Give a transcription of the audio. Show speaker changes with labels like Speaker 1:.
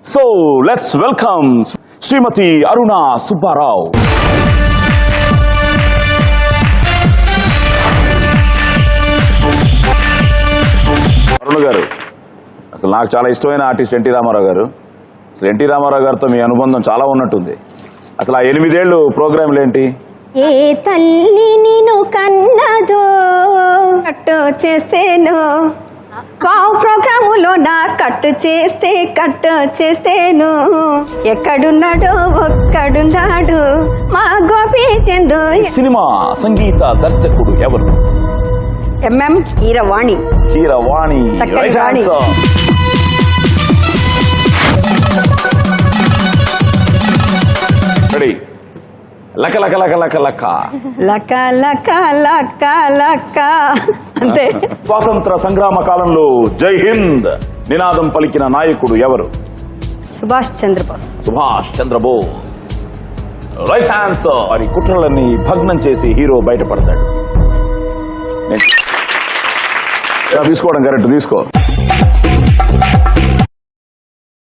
Speaker 1: So let's welcome Srimati Aruna Subbarao. అరుణ గారు, అసలు నాకు చాలా ఇష్టమైన ఆర్టిస్ట్ ఎన్టీ రామారావు గారు. అసలు ఎన్టీ రామారావు గారితో మీ అనుబంధం చాలా ఉన్నట్టుంది. అసలు ఆ 8 ఏళ్ళు ప్రోగ్రాంలు ఏంటి?
Speaker 2: ఏ తల్లి నిన్ను కన్నదో కట్టు చేస్తేను ప్రోగ్రాములో నా కట్టు చేస్తేను ఎక్కడున్నాడో ఒక్కడున్నాడు మా గోపీచందు.
Speaker 1: సినిమా సంగీత దర్శకుడు ఎవరు?
Speaker 2: ఎంఎం కీరవాణి.
Speaker 1: కీరవాణి.
Speaker 2: చక్కని వాణి.
Speaker 1: రెడీ? లక లక లక లక లక
Speaker 2: లక లక లక లక అంతే.
Speaker 1: స్వాతంత్ర సంగ్రామ కాలంలో జై హింద్ నినాదం పలికిన నాయకుడు ఎవరు?
Speaker 2: సుభాష్ చంద్రబోస్.
Speaker 1: సుభాష్ చంద్రబోస్. Right answer. వారి కుట్రలన్నీ భగ్నం చేసి హీరో బయటపడతాడు. తీసుకోవడం కరెక్ట్, తీసుకో.